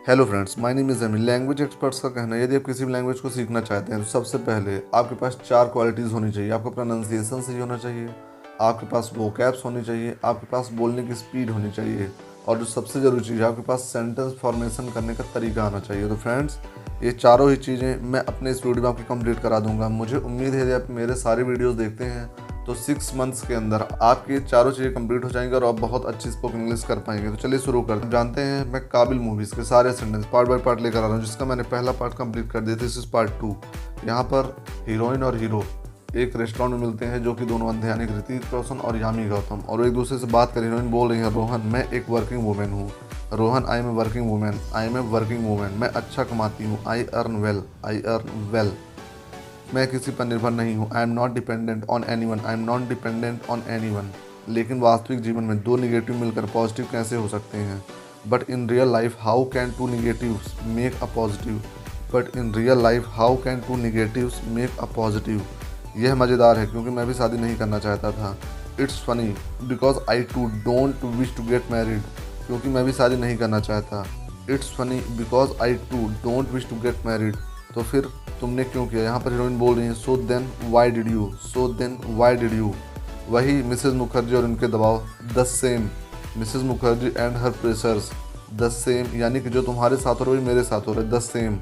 Hello friends, my name is अमिल। Language experts का कहना है यदि आप किसी भी लैंग्वेज को सीखना चाहते हैं तो सबसे पहले आपके पास 4 क्वालिटीज़ होनी चाहिए। आपका प्रोनाउंसिएशन सही होना चाहिए, आपके पास वोकैब्स होनी चाहिए, आपके पास बोलने की स्पीड होनी चाहिए और जो सबसे ज़रूरी चीज़ है आपके पास सेंटेंस फॉर्मेशन करने का तरीका आना चाहिए। तो फ्रेंड्स, ये चारों ही चीज़ें मैं अपने इस वीडियो में आपकी कंप्लीट करा दूंगा। मुझे उम्मीद है कि आप मेरे सारे वीडियोज़ देखते हैं तो 6 मंथ्स के अंदर आपकी चारों चीज़ें कंप्लीट हो जाएंगी और आप बहुत अच्छी स्पोकन इंग्लिश कर पाएंगे। तो चलिए शुरू करते हैं। जानते हैं मैं काबिल मूवीज़ के सारे सेंटेंस पार्ट बाय पार्ट लेकर आ रहा हूँ, जिसका मैंने पहला पार्ट कंप्लीट कर दिया। This is part 2। यहाँ पर हीरोइन और हीरो एक रेस्टोरेंट में मिलते हैं, जो कि दोनों अंधे यानी ऋतिक रोशन और यामी गौतम, और एक दूसरे से बात कर। हीरोइन बोल रही है, रोहन मैं एक वर्किंग वूमेन हूँ। Rohan I am a working women, I am a working women. मैं अच्छा कमाती हूँ, I earn well, I earn well. मैं किसी पर निर्भर नहीं हूँ, I am not dependent on anyone, I am not dependent on anyone. लेकिन वास्तविक जीवन में दो निगेटिव मिलकर पॉजिटिव कैसे हो सकते हैं? But in real life how can two negatives make a positive? But in real life how can two negatives make a positive? यह मज़ेदार है क्योंकि मैं भी शादी नहीं करना चाहता था। It's funny because I too don't wish to get married. क्योंकि मैं भी शादी नहीं करना चाहता। It's funny because I too don't wish to get married. तो फिर तुमने क्यों किया? यहाँ पर हीरोइन बोल रही है, so then why did you, so then why did you. वही मिसेज मुखर्जी और उनके दबाव, the same Mrs Mukherjee and her pressures, the same यानी कि जो तुम्हारे साथ हो रहा है वही मेरे साथ हो रहा है, the same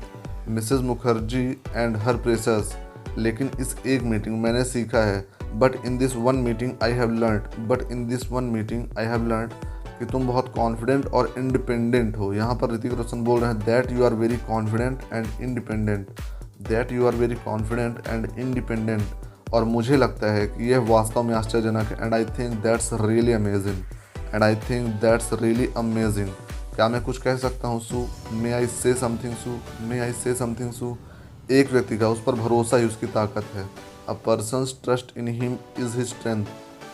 Mrs Mukherjee and her pressures. लेकिन इस एक मीटिंग मैंने सीखा है, but in this one meeting I have learn, but in this one meeting I have learn कि तुम बहुत कॉन्फिडेंट और इंडिपेंडेंट हो। यहाँ पर ऋतिक रोशन बोल रहे हैं, that you are very confident and independent, that you are very confident and independent. और मुझे लगता है कि यह वास्तव में आश्चर्यजनक है, and I think that's really amazing, and I think that's really amazing. क्या मैं कुछ कह सकता हूँ सू? मे आई से समथिंग सू? मे आई से समथिंग सू? एक व्यक्ति का उस पर भरोसा ही उसकी ताकत है। A person's trust in him is his strength,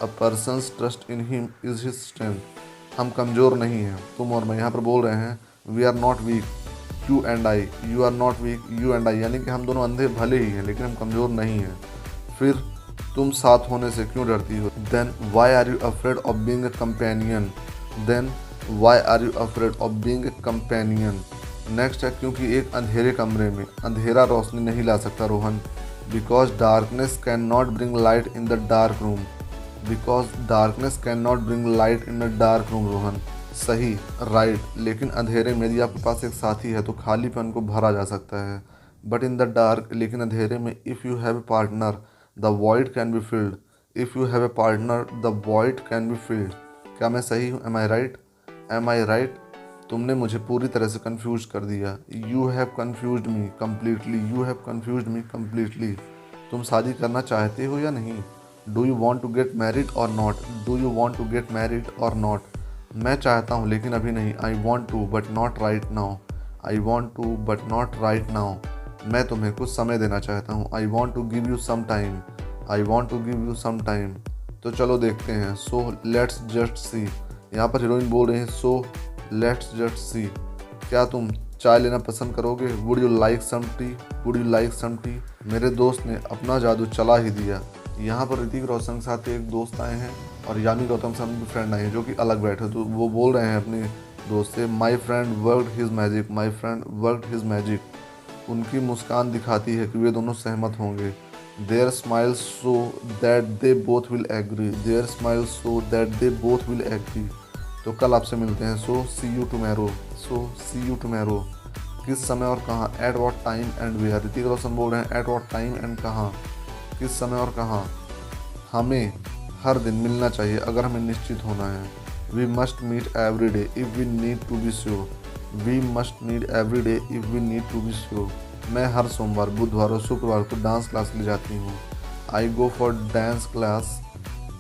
a person's trust in him is his strength. हम कमज़ोर नहीं हैं, तुम और मैं। यहाँ पर बोल रहे हैं, we are not weak you and I, you are not weak you and I, यानी कि हम दोनों अंधे भले ही हैं लेकिन हम कमज़ोर नहीं हैं। फिर तुम साथ होने से क्यों डरती हो? Then why are you afraid of being a companion, then why are you afraid of being a companion. Next है, क्योंकि एक अंधेरे कमरे में अंधेरा रोशनी नहीं ला सकता Rohan, because darkness can not bring light in the dark room, because darkness can not bring light in the dark room Rohan. सही, राइट। लेकिन अंधेरे में यदि आपके पास एक साथी है तो खालीपन को भरा जा सकता है। बट इन द डार्क, लेकिन अंधेरे में, if you have a partner the void can be filled, if you have a partner the void can be filled. क्या मैं सही हूँ? Am I right? Am I right? तुमने मुझे पूरी तरह से कंफ्यूज कर दिया। You have confused me completely, you have confused me completely. तुम शादी करना चाहते हो या नहीं? Do you want to get married और not, do you want to get married और नॉट। मैं चाहता हूँ लेकिन अभी नहीं। I want to but not right now, I want to but not right now. मैं तुम्हें कुछ समय देना चाहता हूँ। I want to give you some time, I want to give you some time. तो चलो देखते हैं। So let's just see. यहाँ पर हीरोइन बोल रही है, सो लेट्स जस्ट सी। क्या तुम चाय लेना पसंद करोगे? Would you like some tea, would you like some tea. मेरे दोस्त ने अपना जादू चला ही दिया। यहाँ पर ऋतिक रोशन के साथ एक दोस्त आए हैं और यामी गौतम से उनके फ्रेंड आए हैं जो कि अलग बैठे। तो वो बोल रहे हैं अपने दोस्त से, my friend worked his magic, my friend worked his magic. उनकी मुस्कान दिखाती है कि वे दोनों सहमत होंगे। Their smiles show that they both will agree, their smiles show that they both will agree. तो कल आपसे मिलते हैं। So see you tomorrow, so see you tomorrow. किस समय और कहाँ? At what time and where. Hrithik Roshan बोल रहे हैं, एट वॉट टाइम एंड कहाँ, किस समय और कहाँ। हमें हर दिन मिलना चाहिए अगर हमें निश्चित होना है। We must meet every day if we need to be sure, we must meet every day if we need to be sure. मैं हर सोमवार, बुधवार और शुक्रवार को डांस क्लास ले जाती हूँ। I go for dance class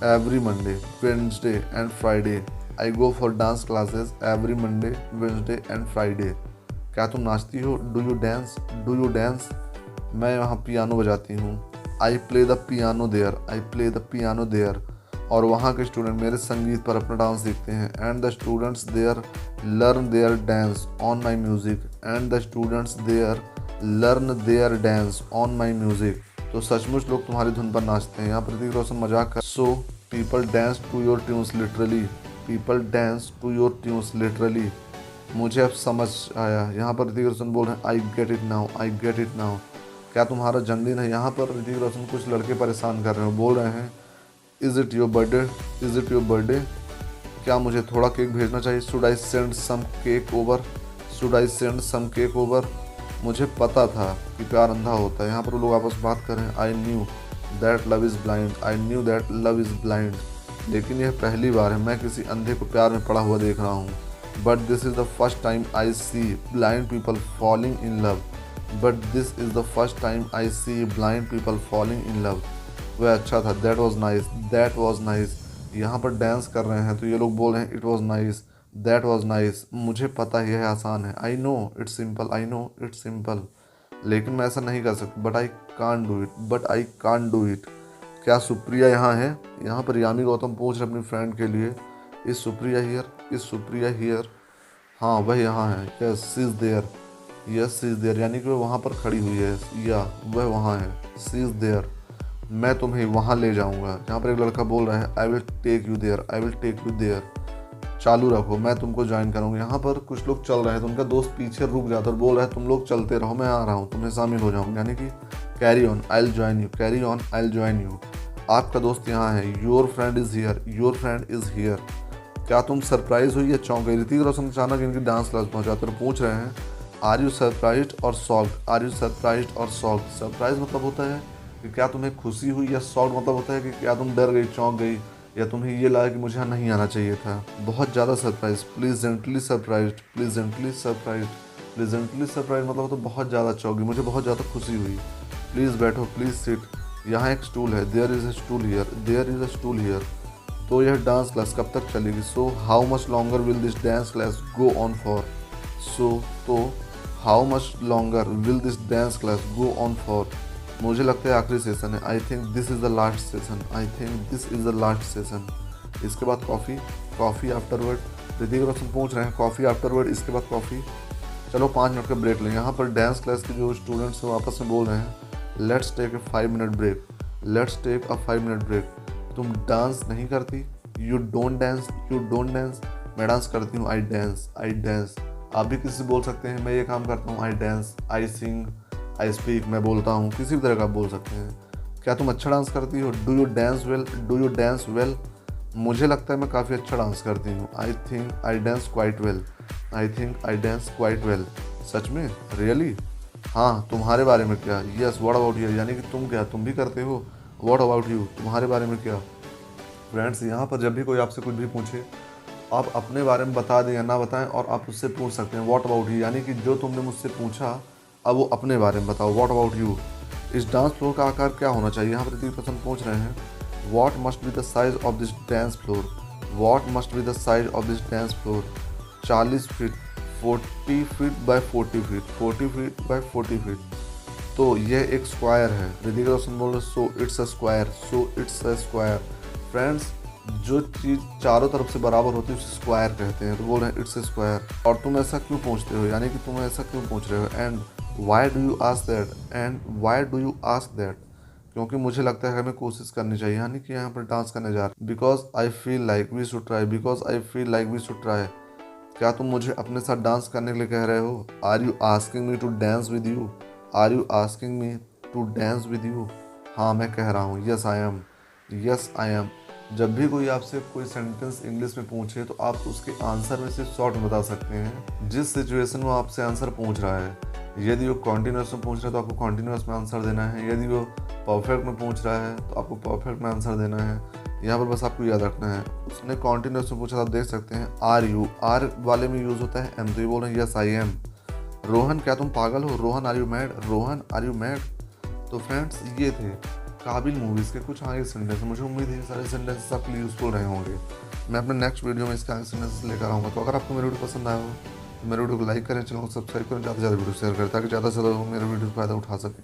every Monday, Wednesday and Friday. I go for dance classes every Monday, Wednesday and Friday. क्या तुम नाचती हो? Do you dance, do you dance. मैं वहाँ पियानो बजाती हूँ। I play the piano there, I play the piano there. और वहाँ के स्टूडेंट मेरे संगीत पर अपना डांस सीखते हैं। And the students there learn their dance on my music, and the students there learn their dance on my music. तो सचमुच लोग तुम्हारी धुन पर नाचते हैं। यहाँ पर ऋतिक रोशन मजाक कर, so people dance to your tunes literally, people dance to your tunes literally. मुझे अब समझ आया। यहाँ पर ऋतिक रोशन बोल रहे हैं I get it now, I get it now. क्या तुम्हारा जन्मदिन है? यहाँ पर ऋतिक रोशन कुछ लड़के परेशान कर रहे हैं, बोल रहे हैं is it your birthday, is it your birthday, क्या मुझे थोड़ा केक भेजना चाहिए? Should I send some cake over, should I send some cake over. मुझे पता था कि प्यार अंधा होता है। यहाँ पर वो लोग आपस में बात कर रहे हैं I knew that love is blind, I knew that love is blind. लेकिन यह पहली बार है मैं किसी अंधे को प्यार में पड़ा हुआ देख रहा हूँ। But this is the first time I see blind people falling in love, but this is the first time I see blind people falling in love. वह अच्छा था, that was nice, that was nice. यहाँ पर dance कर रहे हैं तो ये लोग बोल रहे हैं it was nice, that was nice. मुझे पता है यह आसान है, I know it's simple, I know it's simple, लेकिन मैं ऐसा नहीं कर सकता। But I can do it, but I can do it. क्या सुप्रिया यहाँ है? यहाँ पर यामी गौतम पूछ रहे अपनी फ्रेंड के लिए is Supriya here, is Supriya here. हाँ वह यहाँ है, yes she is there, yes she is there, यानी कि वह वहाँ पर खड़ी हुई है, या वह वहाँ है, सी इज़ देयर। मैं तुम्हें वहाँ ले जाऊँगा। यहाँ पर एक लड़का बोल रहा है I will take you there, I will take you there. चालू रखो, मैं तुमको ज्वाइन करूँगा। यहाँ पर कुछ लोग चल रहे हैं तो उनका दोस्त पीछे रुक जाता है और बोल रहा है तुम लोग चलते रहो, मैं आ रहा हूँ, तुम्हें शामिल हो जाऊँगा, यानी कि carry on I will join you, carry on I will join you. आपका दोस्त यहाँ है, your friend is here, your friend is here. क्या तुम सरप्राइज हुई या चौंक गई? ऋतिक रोशन अचानक इनकी डांस क्लास पहुँचाते और पूछ रहे हैं आर यू सरप्राइज्ड और शॉक्ड, आर यू सरप्राइज्ड और शॉक्ड। सरप्राइज मतलब होता है कि क्या तुम्हें खुशी हुई, या शॉक्ड मतलब होता है कि क्या तुम डर गई, चौंक गई, या तुम्हें ये लगा कि मुझे यहाँ नहीं आना चाहिए था। बहुत ज़्यादा surprise, pleasantly surprised, pleasantly surprised. Pleasantly surprise मतलब होता है बहुत ज़्यादा चौंक गई, मुझे बहुत ज़्यादा खुशी हुई। प्लीज़ बैठो, प्लीज़ सिट, यहाँ एक स्टूल है, there is a stool here, there is a stool here. तो यह डांस क्लास कब तक चलेगी? So how much longer will this dance class go on for? तो how much longer will this dance class go on for? मुझे लगता है आखिरी सेशन है, I think this is the last session, I think this is the last session. इसके बाद coffee, coffee afterward. Hrithik रोशन पूछ रहे हैं कॉफ़ी आफ्टरवर्ड, इसके बाद कॉफ़ी। चलो 5 मिनट का ब्रेक लें। यहाँ पर डांस क्लास के जो स्टूडेंट्स हैं आपस में बोल रहे हैं let's take a 5 minute break, let's take a 5 minute break. तुम डांस नहीं करती, you don't dance, you don't dance. मैं डांस करती हूँ, आई डांस, आई डांस। आप भी किसी से बोल सकते हैं मैं ये काम करता हूँ, I dance, I Singh, I speak, मैं बोलता हूँ, किसी भी तरह का आप बोल सकते हैं। क्या तुम अच्छा डांस करती हो? Do you dance well, do you dance well. मुझे लगता है मैं काफ़ी अच्छा डांस करती हूँ, I think I dance quite well, I think I dance quite well. सच में, रियली? हाँ, तुम्हारे बारे में क्या? यस व्हाट अबाउट यू, यानी कि तुम क्या, तुम भी करते हो? व्हाट अबाउट यू, तुम्हारे बारे में क्या? फ्रेंड्स, यहाँ पर जब भी कोई आपसे कुछ भी पूछे आप अपने बारे में बता दें या ना बताएं, और आप उससे पूछ सकते हैं व्हाट अबाउट यू, यानी कि जो तुमने मुझसे पूछा अब वो अपने बारे में बताओ, व्हाट अबाउट यू। इस डांस फ्लोर का आकार क्या होना चाहिए? यहाँ पर 30% पूछ रहे हैं what must be the size of this dance floor, what must be the size of this dance floor. 40 feet, 40 feet by 40 feet, 40 feet by 40 feet. तो यह एक स्क्वायर है। ऋतिक रोशन बोल रहे so it's a square, so it's a square. Friends, जो चीज़ चारों तरफ से बराबर होती है उसे स्क्वायर कहते हैं, तो बोल रहे हैं इट्स अ स्क्वायर। और तुम ऐसा क्यों पूछते हो, यानी कि तुम ऐसा क्यों पूछ रहे हो? And why do you ask that, and why do you ask that, क्योंकि मुझे लगता है हमें कोशिश करनी चाहिए, यानी कि यहाँ पर डांस करने जा रहे। Because I feel like we should try, because I feel like we should try. क्या तुम मुझे अपने साथ डांस करने के लिए कह रहे हो? Are you asking me to dance with you, are you asking me to dance with you. हाँ मैं कह रहा हूँ, yes I am, yes I am. जब भी कोई आपसे कोई सेंटेंस इंग्लिश में पूछे तो आप उसके आंसर में से शॉर्ट बता सकते हैं जिस सिचुएशन में आपसे आंसर पूछ रहा है। यदि वो कॉन्टिन्यूस में पूछ रहा है तो आपको कॉन्टिन्यूस में आंसर देना है, यदि वो परफेक्ट में पूछ रहा है तो आपको परफेक्ट में आंसर देना है। यहाँ पर बस आपको याद रखना है, उसने कॉन्टिन्यूस में पूछा, आप देख सकते हैं आर यू, आर वाले में यूज़ होता है एम, तो ये बोल रहे हैं यस आई एम। रोहन क्या तुम पागल हो, Rohan are you mad, Rohan are you mad. तो फ्रेंड्स, ये थे काबिल मूवीज़ के कुछ आगे सेंटेंस। मुझे उम्मीद है सारे सेंटेंसेस आपके लिए यूज़फुल रहे होंगे। मैं अपने नेक्स्ट वीडियो में इसके आगे सेंटेंसेस लेकर आऊँगा। तो अगर आपको मेरी वीडियो पसंद आया हो तो मेरे वीडियो को लाइक करें, चैनल को सब्सक्राइब करें, ज़्यादा से ज़्यादा वीडियो शेयर करें ताकि ज़्यादा से ज़्यादा लोग मेरे वीडियो का फ़ायदा उठा सकें।